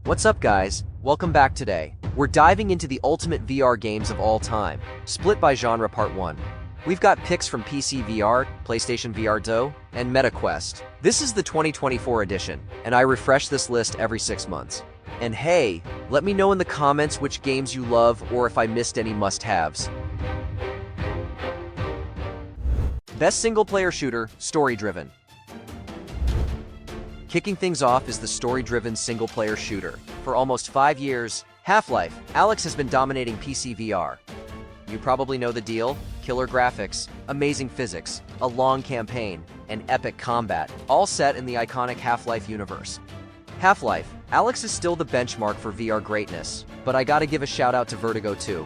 What's up, guys? Welcome back today. We're diving into the ultimate VR games of all time, split by genre part 1. We've got picks from PC VR, PlayStation VR 2, and MetaQuest. This is the 2024 edition, and I refresh this list every 6 months. And hey, let me know in the comments which games you love or if I missed any must-haves. Best single-player shooter, story-driven. Kicking things off is the story-driven single-player shooter. For almost 5 years, Half-Life, Alyx has been dominating PC VR. You probably know the deal: killer graphics, amazing physics, a long campaign, and epic combat, all set in the iconic Half-Life universe. Half-Life, Alyx is still the benchmark for VR greatness, but I gotta give a shout out to Vertigo too.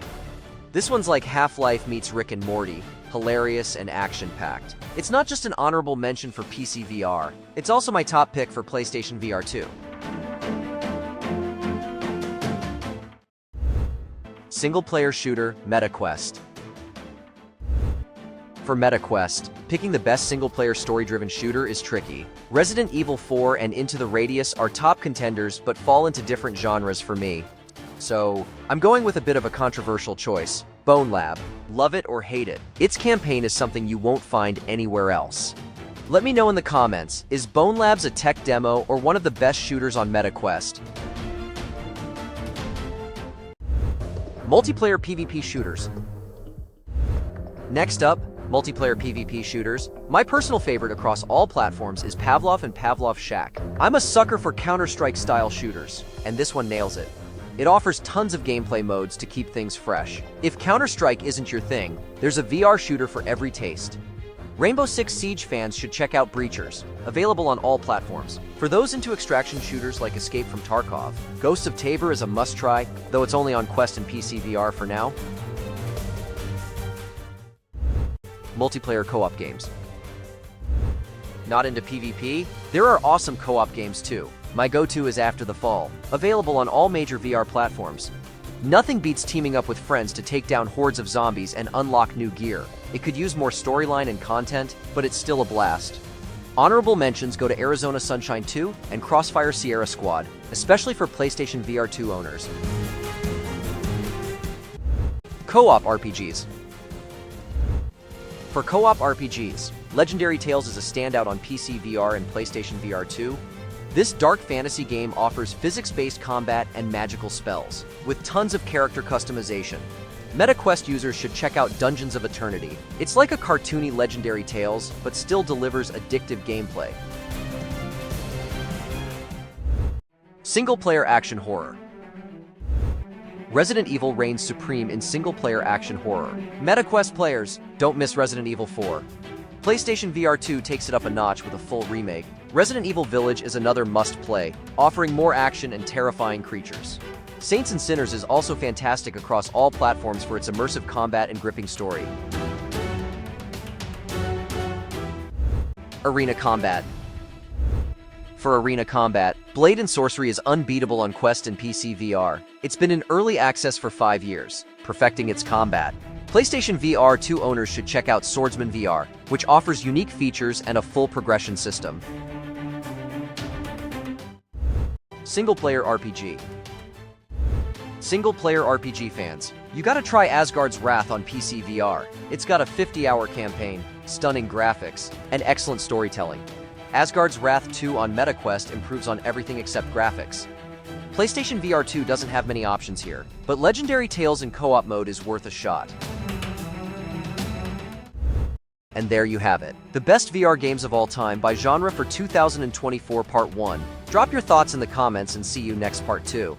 This one's like Half-Life meets Rick and Morty, hilarious and action-packed. It's not just an honorable mention for PC VR, it's also my top pick for PlayStation VR 2. Single-player shooter, MetaQuest. For MetaQuest, picking the best single-player story-driven shooter is tricky. Resident Evil 4 and Into the Radius are top contenders but fall into different genres for me. So, I'm going with a bit of a controversial choice. Bone Lab. Love it or hate it, its campaign is something you won't find anywhere else. Let me know in the comments, is Bone Labs a tech demo or one of the best shooters on MetaQuest? Multiplayer PvP shooters. Next up, multiplayer PvP shooters. My personal favorite across all platforms is Pavlov and Pavlov Shack. I'm a sucker for Counter-Strike style shooters, and this one nails it. It offers tons of gameplay modes to keep things fresh. If Counter-Strike isn't your thing, there's a VR shooter for every taste. Rainbow Six Siege fans should check out Breachers, available on all platforms. For those into extraction shooters like Escape from Tarkov, Ghosts of Tabor is a must-try, though it's only on Quest and PC VR for now. Multiplayer co-op games. Not into PvP? There are awesome co-op games too. My go-to is After the Fall, available on all major VR platforms. Nothing beats teaming up with friends to take down hordes of zombies and unlock new gear. It could use more storyline and content, but it's still a blast. Honorable mentions go to Arizona Sunshine 2 and Crossfire Sierra Squad, especially for PlayStation VR 2 owners. Co-op RPGs. For co-op RPGs, Legendary Tales is a standout on PC VR and PlayStation VR 2. This dark fantasy game offers physics-based combat and magical spells, with tons of character customization. MetaQuest users should check out Dungeons of Eternity. It's like a cartoony Legendary Tales, but still delivers addictive gameplay. Single-player action horror. Resident Evil reigns supreme in single-player action horror. MetaQuest players, don't miss Resident Evil 4. PlayStation VR 2 takes it up a notch with a full remake. Resident Evil Village is another must-play, offering more action and terrifying creatures. Saints and Sinners is also fantastic across all platforms for its immersive combat and gripping story. Arena Combat. For Arena Combat, Blade and Sorcery is unbeatable on Quest and PC VR. It's been in early access for 5 years, perfecting its combat. PlayStation VR 2 owners should check out Swordsman VR, which offers unique features and a full progression system. Single-player RPG. Single-player RPG fans, you gotta try Asgard's Wrath on PC VR. It's got a 50-hour campaign, stunning graphics, and excellent storytelling. Asgard's Wrath 2 on MetaQuest improves on everything except graphics. PlayStation VR 2 doesn't have many options here, but Legendary Tales in co-op mode is worth a shot. And there you have it, the best VR games of all time by genre for 2024 Part 1. Drop your thoughts in the comments and see you next Part 2.